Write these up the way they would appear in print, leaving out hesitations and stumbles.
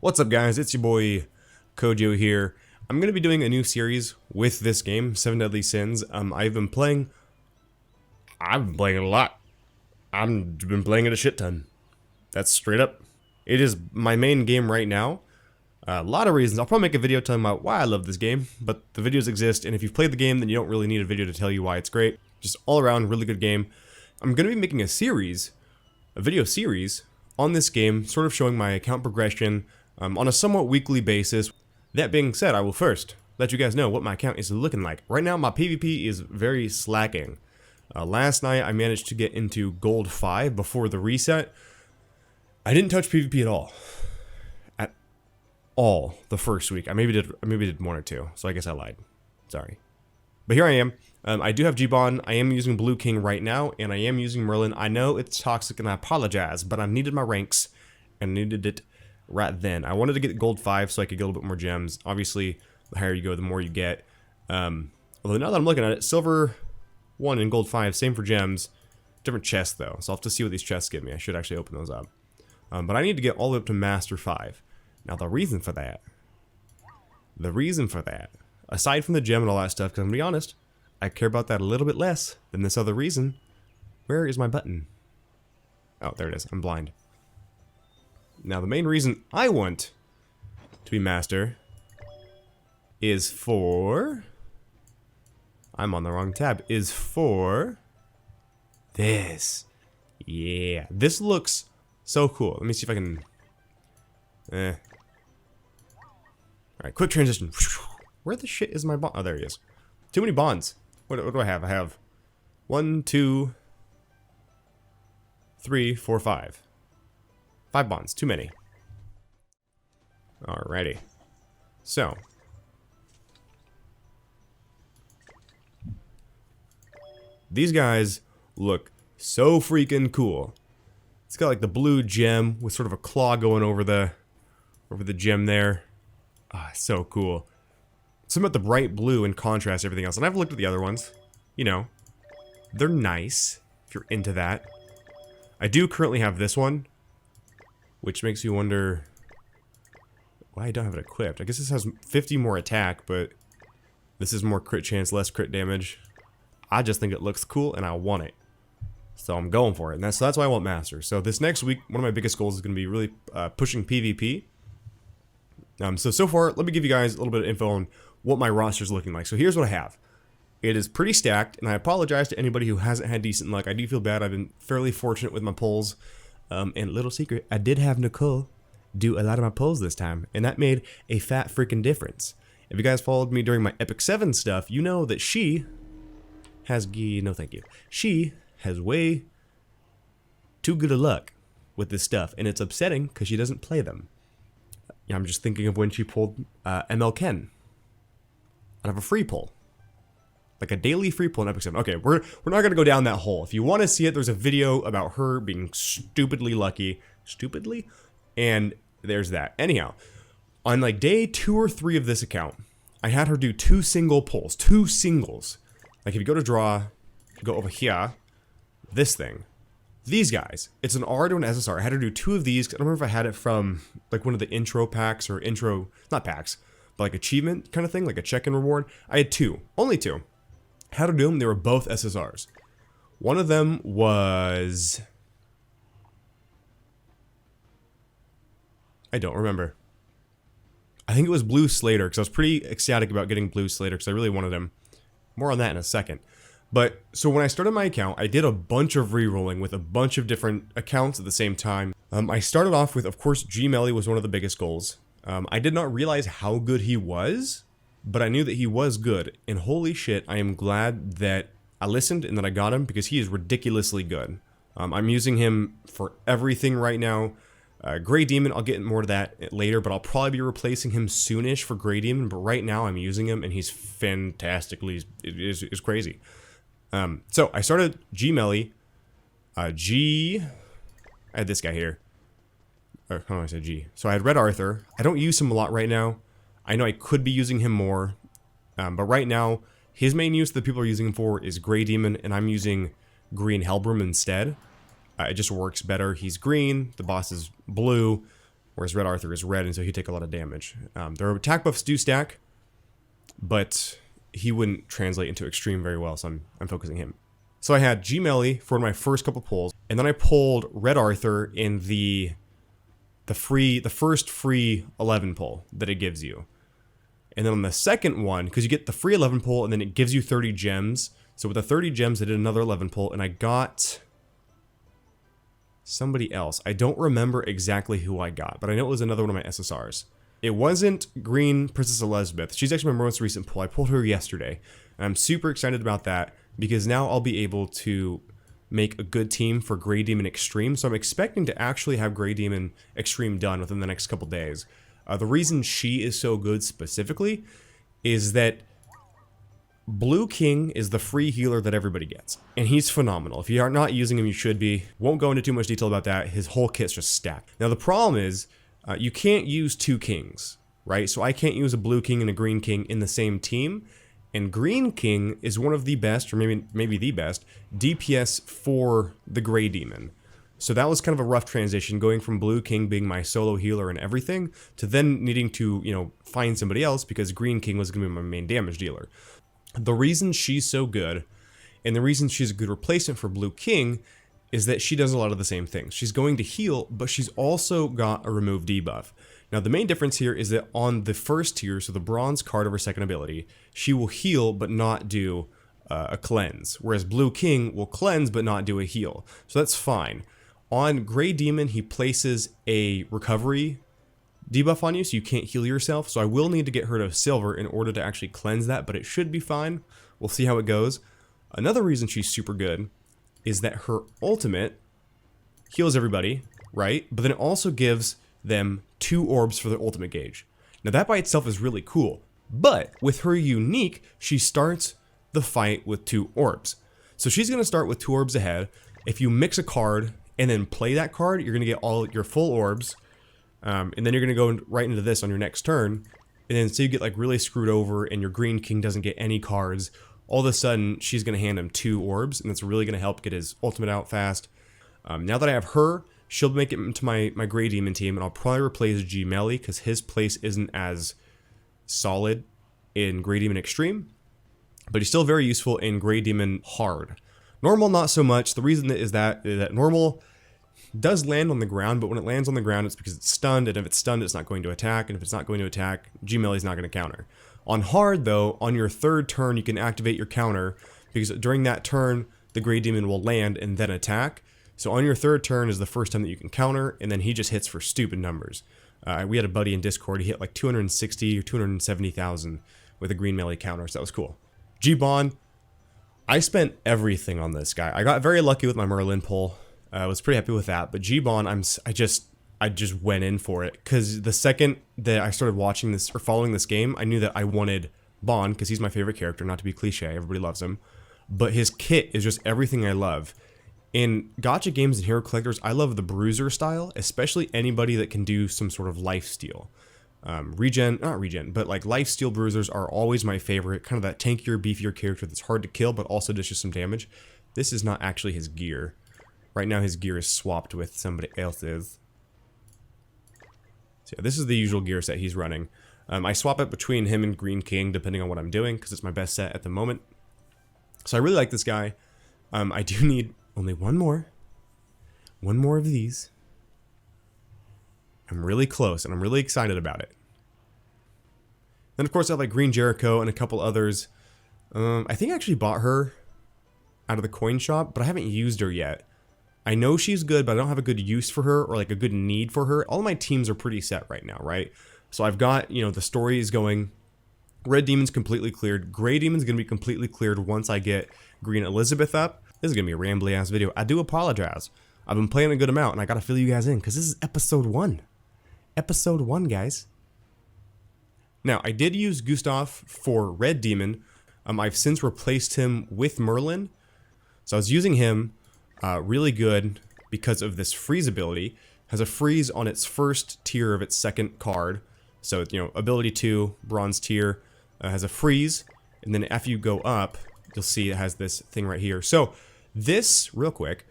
What's up, guys? It's your boy Kojo here. I'm going to be doing a new series with this game, Seven Deadly Sins. I've been playing it a lot. I've been playing it a shit ton. That's straight up. It is my main game right now. A lot of reasons. I'll probably make a video telling about why I love this game, but the videos exist, and if you've played the game, then you don't really need a video to tell you why it's great. Just all around, really good game. I'm going to be making a video series, on this game, sort of showing my account progression, on a somewhat weekly basis. That being said, I will first let you guys know what my account is looking like. Right now, my PvP is very slacking. Last night, I managed to get into Gold 5 before the reset. I didn't touch PvP at all. At all the first week. I maybe did one or two, so I guess I lied. Sorry. But here I am. I do have G-Bon. I am using Blue King right now, and I am using Merlin. I know it's toxic, and I apologize, but I needed my ranks, and needed it right then. I wanted to get Gold 5 so I could get a little bit more gems. Obviously, the higher you go, the more you get. Although now that I'm looking at it, Silver 1 and Gold 5, same for gems. Different chests, though, so I'll have to see what these chests give me. I should actually open those up. But I need to get all the way up to Master 5. Now, the reason for that, aside from the gem and all that stuff, because I'm going to be honest, I care about that a little bit less than this other reason. Where is my button? Oh, there it is. I'm blind. Now, the main reason I want to be master is for... I'm on the wrong tab. Is for this. Yeah. This looks so cool. Let me see if I can... Alright, quick transition. Where the shit is my bond? Oh, there he is. Too many bonds. What do I have? I have 1, 2, 3, 4, 5. 5 bonds. Too many. Alrighty. So. These guys look so freaking cool. It's got like the blue gem with sort of a claw going over the gem there. Ah, so cool. Something about the bright blue in contrast to everything else. And I've looked at the other ones. You know, they're nice if you're into that. I do currently have this one, which makes you wonder why I don't have it equipped. I guess this has 50 more attack, but this is more crit chance, less crit damage. I just think it looks cool and I want it. So I'm going for it. And that's why I want Master. So this next week, one of my biggest goals is going to be really pushing PvP. So far, let me give you guys a little bit of info on what my roster is looking like. So here's what I have. It is pretty stacked, and I apologize to anybody who hasn't had decent luck. I do feel bad. I've been fairly fortunate with my pulls. And little secret, I did have Nicole do a lot of my pulls this time, and that made a fat freaking difference. If you guys followed me during my Epic 7 stuff, you know that she has... No, thank you. She has way too good of luck with this stuff, and it's upsetting because she doesn't play them. I'm just thinking of when she pulled ML Ken out of a free pull. Like a daily free pull in Epic 7. Okay, we're not going to go down that hole. If you want to see it, there's a video about her being stupidly lucky. Stupidly? And there's that. Anyhow, on like day 2 or 3 of this account, I had her do 2 single pulls. 2 singles. Like if you go to draw, go over here, this thing. These guys, it's an R to an SSR. I had to do 2 of these. I don't remember if I had it from like one of the intro packs or intro, not packs, but like achievement kind of thing, like a check-in reward. I had 2, only 2. How to do them, they were both SSRs. One of them was... I don't remember. I think it was Blue Slater, because I was pretty ecstatic about getting Blue Slater, because I really wanted him. More on that in a second. But, so when I started my account, I did a bunch of re-rolling with a bunch of different accounts at the same time. I started off with, of course, G-Melly was one of the biggest goals. I did not realize how good he was, but I knew that he was good. And holy shit, I am glad that I listened and that I got him, because he is ridiculously good. I'm using him for everything right now. Grey Demon, I'll get more to that later, but I'll probably be replacing him soonish for Grey Demon. But right now, I'm using him, and he's fantastically, it's crazy. So I started G-Melly, I had this guy here, or how do I say G? So I had Red Arthur. I don't use him a lot right now. I know I could be using him more, but right now, his main use that people are using him for is Grey Demon, and I'm using Green Helbram instead. It just works better. He's green, the boss is blue, whereas Red Arthur is red, and so he'd take a lot of damage. Their attack buffs do stack, but he wouldn't translate into extreme very well, so I'm focusing him. So I had G-Melee for my first couple pulls, and then I pulled Red Arthur in the first free 11 pull that it gives you. And then on the second one, because you get the free 11 pull, and then it gives you 30 gems. So with the 30 gems, I did another 11 pull, and I got somebody else. I don't remember exactly who I got, but I know it was another one of my SSRs. It wasn't Green Princess Elizabeth. She's actually my most recent pull. I pulled her yesterday, and I'm super excited about that because now I'll be able to make a good team for Grey Demon Extreme. So I'm expecting to actually have Grey Demon Extreme done within the next couple days. The reason she is so good specifically is that Blue King is the free healer that everybody gets, and he's phenomenal. If you are not using him, you should be. Won't go into too much detail about that. His whole kit's just stacked. Now the problem is you can't use two kings, right? So I can't use a Blue King and a Green King in the same team. And Green King is one of the best, or maybe the best, DPS for the Grey Demon. So that was kind of a rough transition, going from Blue King being my solo healer and everything, to then needing to, find somebody else because Green King was going to be my main damage dealer. The reason she's so good, and the reason she's a good replacement for Blue King, is that she does a lot of the same things. She's going to heal, but she's also got a remove debuff. Now, the main difference here is that on the first tier, so the bronze card of her second ability, she will heal but not do a cleanse, whereas Blue King will cleanse but not do a heal. So that's fine. On Grey Demon, he places a recovery debuff on you, so you can't heal yourself. So I will need to get her to silver in order to actually cleanse that, but it should be fine. We'll see how it goes. Another reason she's super good is that her ultimate heals everybody, right? But then it also gives them 2 orbs for their ultimate gauge. Now that by itself is really cool, but with her unique, she starts the fight with 2 orbs. So she's going to start with 2 orbs ahead. If you mix a card and then play that card, you're going to get all your full orbs, and then you're going to go right into this on your next turn, and then so you get like really screwed over and your Green King doesn't get any cards. All of a sudden, she's going to hand him 2 orbs, and that's really going to help get his ultimate out fast. Now that I have her, she'll make it into my Grey Demon team, and I'll probably replace G-Melee because his place isn't as solid in Grey Demon Extreme, but he's still very useful in Grey Demon Hard. Normal, not so much. The reason is that Normal does land on the ground, but when it lands on the ground, it's because it's stunned, and if it's stunned, it's not going to attack, and if it's not going to attack, G-Melee is not going to counter. On Hard, though, on your 3rd turn, you can activate your counter, because during that turn, the Grey Demon will land and then attack. So on your 3rd turn is the first time that you can counter, and then he just hits for stupid numbers. We had a buddy in Discord, he hit like 260 or 270,000 with a green melee counter, so that was cool. G-Bon, I spent everything on this guy. I got very lucky with my Merlin pull. I was pretty happy with that, but G-Bon, I just went in for it, because the second that I started watching this, or following this game, I knew that I wanted Bon, because he's my favorite character, not to be cliche, everybody loves him, but his kit is just everything I love. In gacha games and hero collectors, I love the bruiser style, especially anybody that can do some sort of lifesteal. Not regen, but like lifesteal bruisers are always my favorite, kind of that tankier, beefier character that's hard to kill, but also dishes some damage. This is not actually his gear. Right now his gear is swapped with somebody else's. So yeah, this is the usual gear set he's running. I swap it between him and Green King depending on what I'm doing, because it's my best set at the moment. So I really like this guy. I do need only one more of these. I'm really close, and I'm really excited about it. Then, of course, I have like Green Jericho and a couple others. I think I actually bought her out of the coin shop, but I haven't used her yet. I know she's good, but I don't have a good use for her or like a good need for her. All my teams are pretty set right now, right? So I've got, the story is going. Red Demon's completely cleared. Grey Demon's going to be completely cleared once I get Green Elizabeth up. This is going to be a rambly ass video. I do apologize. I've been playing a good amount, and I got to fill you guys in because this is episode 1. Episode 1, guys. Now, I did use Gustav for Red Demon. I've since replaced him with Merlin. So I was using him really good because of this freeze ability. Has a freeze on its first tier of its second card. So, ability 2, bronze tier, has a freeze. And then after you go up, you'll see it has this thing right here. So this, real quick,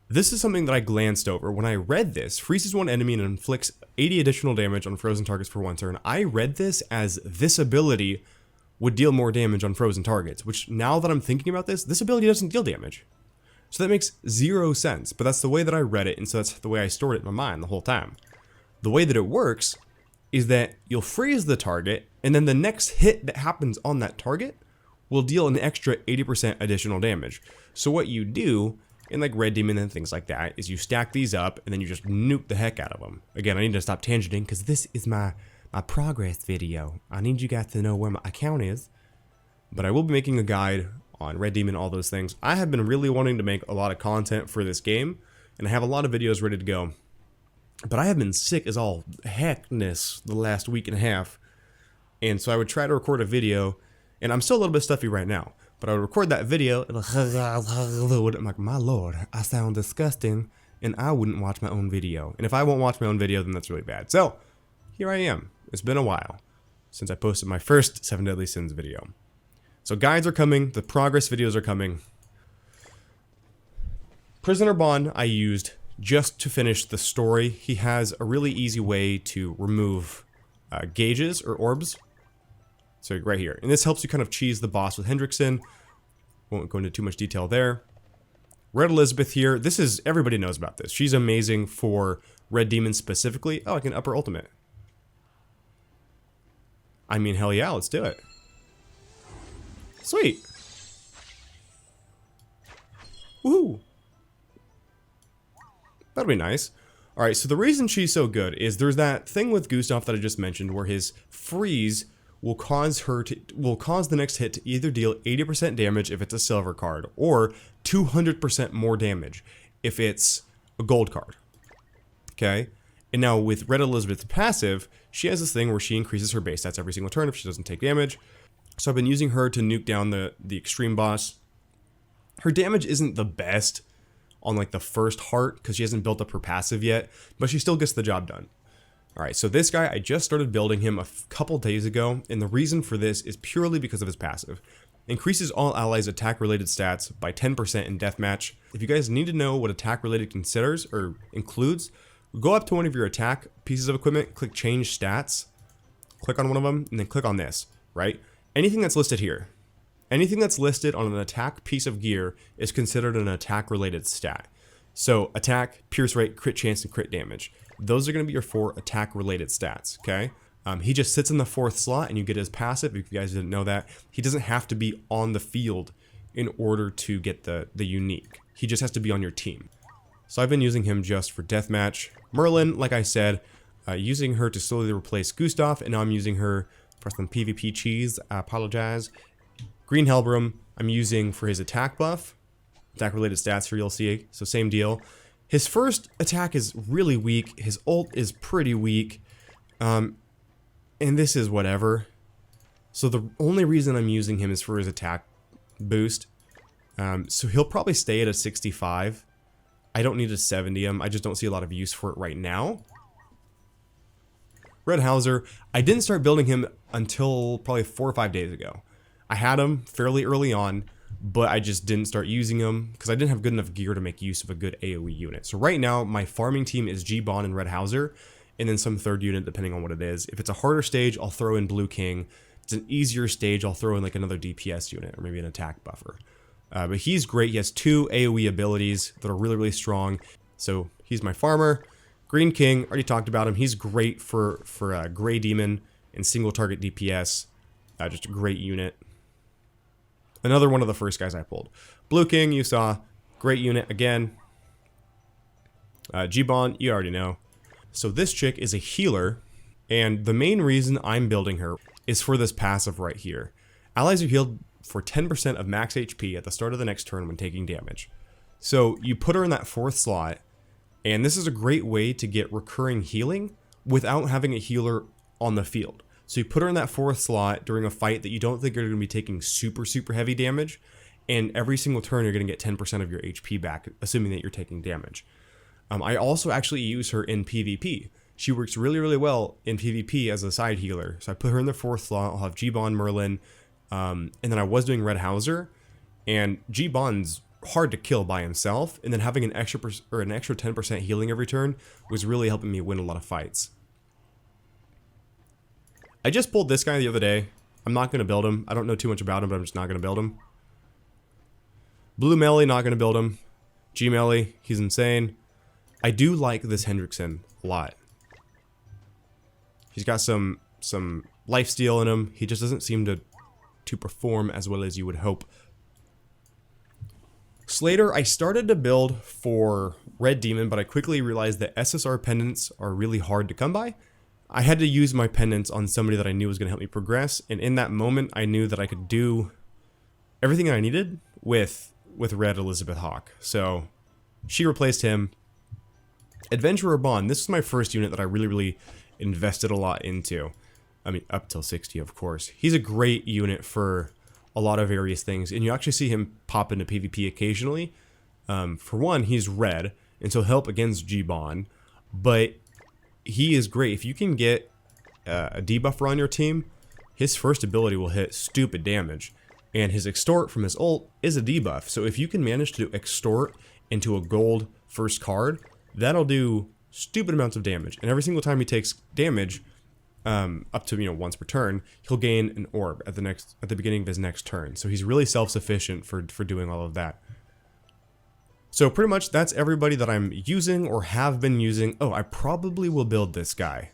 This is something that I glanced over. When I read this, freezes one enemy and inflicts 80 additional damage on frozen targets for 1 turn. I read this as this ability would deal more damage on frozen targets, which now that I'm thinking about this ability doesn't deal damage. So that makes 0 sense, but that's the way that I read it, and so that's the way I stored it in my mind the whole time. The way that it works is that you'll freeze the target, and then the next hit that happens on that target will deal an extra 80% additional damage. So what you do in like Red Demon and things like that is you stack these up, and then you just nuke the heck out of them. Again, I need to stop tangenting because this is my progress video. I need you guys to know where my account is. But I will be making a guide on Red Demon, all those things. I have been really wanting to make a lot of content for this game, and I have a lot of videos ready to go. But I have been sick as all heckness the last week and a half, and so I would try to record a video, and I'm still a little bit stuffy right now, but I would record that video, and I'm like, my lord, I sound disgusting, and I wouldn't watch my own video. And if I won't watch my own video, then that's really bad. So, here I am. It's been a while since I posted my first 7 Deadly Sins video. So guides are coming, the progress videos are coming. Prisoner Bond I used just to finish the story. He has a really easy way to remove gauges or orbs. So right here. And this helps you kind of cheese the boss with Hendrickson. Won't go into too much detail there. Red Elizabeth here. This is, everybody knows about this. She's amazing for Red Demon specifically. Oh, I can up her ultimate. I mean, hell yeah, let's do it. Sweet. Woohoo. That'll be nice. Alright, so the reason she's so good is there's that thing with Gustav that I just mentioned where his freeze will cause the next hit to either deal 80% damage if it's a silver card, or 200% more damage if it's a gold card. Okay? And now with Red Elizabeth's passive, she has this thing where she increases her base stats every single turn if she doesn't take damage. So I've been using her to nuke down the extreme boss. Her damage isn't the best on like the first heart because she hasn't built up her passive yet, but she still gets the job done. Alright, so this guy, I just started building him a couple days ago, and the reason for this is purely because of his passive. Increases all allies' attack-related stats by 10% in deathmatch. If you guys need to know what attack-related considers or includes, go up to one of your attack pieces of equipment, click change stats, click on one of them, and then click on this, right? Anything that's listed here, anything that's listed on an attack piece of gear is considered an attack-related stat. So attack, pierce rate, crit chance, and crit damage. Those are going to be your 4 attack-related stats, okay? He just sits in the 4th slot, and you get his passive. If you guys didn't know that, he doesn't have to be on the field in order to get the unique. He just has to be on your team. So I've been using him just for deathmatch. Merlin, like I said, using her to slowly replace Gustav, and now I'm using her for some PvP cheese. I apologize. Green Helbram, I'm using for his attack buff. Attack-related stats for you'll see, so same deal. His first attack is really weak. His ult is pretty weak. And this is whatever. So the only reason I'm using him is for his attack boost. So he'll probably stay at a 65. I don't need to 70 him. I just don't see a lot of use for it right now. Red Hauser, I didn't start building him until probably 4 or 5 days ago. I had him fairly early on, but I just didn't start using them because I didn't have good enough gear to make use of a good AoE unit. So right now, my farming team is G-Bon and Red Hauser, and then some third unit depending on what it is. If it's a harder stage, I'll throw in Blue King. If it's an easier stage, I'll throw in like another DPS unit or maybe an attack buffer. But he's great. He has 2 AoE abilities that are really, really strong. So he's my farmer. Green King, already talked about him. He's great for Grey Demon and single target DPS. Just a great unit. Another one of the first guys I pulled. Blue King, you saw. Great unit again. G-Bon, you already know. So this chick is a healer, and the main reason I'm building her is for this passive right here. Allies are healed for 10% of max HP at the start of the next turn when taking damage. So you put her in that 4th slot, and this is a great way to get recurring healing without having a healer on the field. So you put her in that 4th slot during a fight that you don't think you're going to be taking super heavy damage, and every single turn you're going to get 10% of your HP back, assuming that you're taking damage. I also actually use her in PvP. She works really, really well in PvP as a side healer. So I put her in the 4th slot. I'll have G-Bon, Merlin, and then I was doing Red Hauser, and G-Bon's hard to kill by himself, and then having an extra 10% healing every turn was really helping me win a lot of fights. I just pulled this guy the other day. I'm not going to build him. I don't know too much about him, but I'm just not going to build him. Blue Melee, not going to build him. G Melee, he's insane. I do like this Hendrickson a lot. He's got some lifesteal in him. He just doesn't seem to perform as well as you would hope. Slater, I started to build for Red Demon, but I quickly realized that SSR pendants are really hard to come by. I had to use my pendants on somebody that I knew was going to help me progress, and in that moment, I knew that I could do everything I needed with Red Elizabeth Hawk. So she replaced him. Adventurer Bond, this is my first unit that I really invested a lot into. I mean, up till 60, of course. He's a great unit for a lot of various things, and you actually see him pop into PvP occasionally. For one, he's red, and so help against G-Bond, but he is great. If you can get a debuffer on your team, his first ability will hit stupid damage, and his extort from his ult is a debuff. So if you can manage to extort into a gold first card, that'll do stupid amounts of damage, and every single time he takes damage, up to once per turn, he'll gain an orb at the beginning of his next turn. So he's really self-sufficient for doing all of that. So pretty much that's everybody that I'm using or have been using. Oh, I probably will build this guy.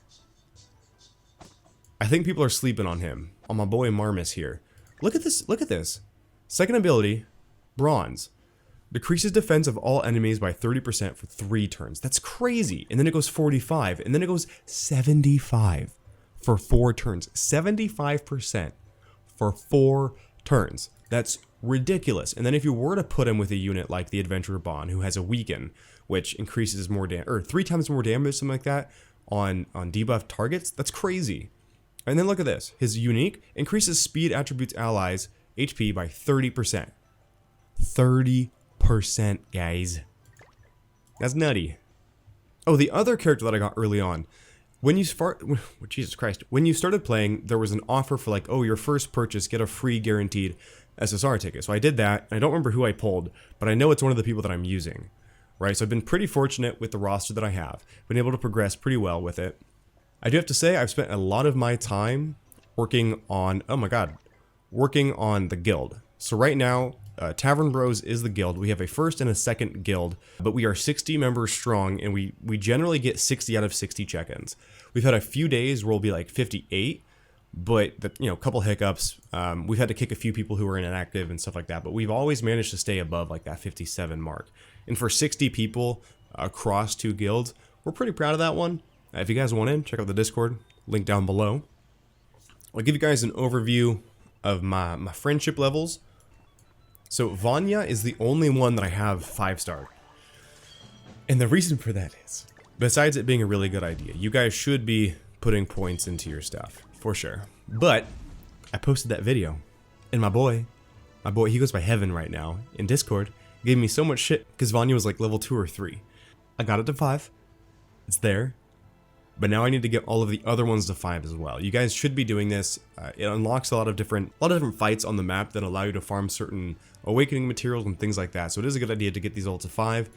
I think people are sleeping on him. On my boy Marmus here. Look at this. Look at this. Second ability, bronze. Decreases defense of all enemies by 30% for 3 turns. That's crazy. And then it goes 45, and then it goes 75. For 4 turns. 75% for 4 turns. That's ridiculous. And then if you were to put him with a unit like the Adventurer Bond, who has a weaken, which increases more damage, or 3 times more damage, something like that, on debuff targets, that's crazy. And then look at this. His unique increases speed attributes allies HP by 30%. 30%, guys. That's nutty. Oh, the other character that I got early on. When you Jesus Christ, when you started playing, there was an offer for like, oh, your first purchase, get a free guaranteed SSR ticket. So I did that, and I don't remember who I pulled, but I know it's one of the people that I'm using, right? So I've been pretty fortunate with the roster that I have. Been able to progress pretty well with it. I do have to say, I've spent a lot of my time working on, oh my god, working on the guild. So right now, Tavern Bros is the guild. We have a first and a second guild, but we are 60 members strong, and we generally get 60 out of 60 check-ins. We've had a few days where we'll be like 58, but a couple hiccups. We've had to kick a few people who are inactive and stuff like that, but we've always managed to stay above like that 57 mark. And for 60 people across 2 guilds, we're pretty proud of that one. If you guys want in, check out the Discord, link down below. I'll give you guys an overview of my friendship levels. So Vanya is the only one that I have 5-star. And the reason for that is, besides it being a really good idea, you guys should be putting points into your stuff, for sure. But I posted that video, and my boy, he goes by Heaven right now, in Discord, gave me so much shit because Vanya was like level 2 or 3. I got it to 5. It's there. But now I need to get all of the other ones to 5 as well. You guys should be doing this. It unlocks a lot of different fights on the map that allow you to farm certain awakening materials and things like that. So it is a good idea to get these all to 5.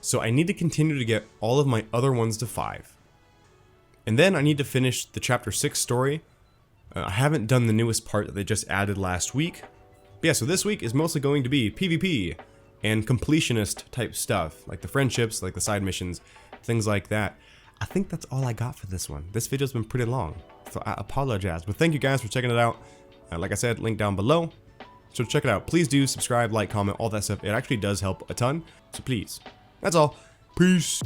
So I need to continue to get all of my other ones to 5. And then I need to finish the chapter 6 story. I haven't done the newest part that they just added last week. But yeah, so this week is mostly going to be PvP and completionist type stuff, like the friendships, like the side missions, things like that. I think that's all I got for this one. This video's been pretty long, so I apologize. But thank you guys for checking it out. Like I said, link down below. So check it out. Please do subscribe, like, comment, all that stuff. It actually does help a ton. So please. That's all. Peace.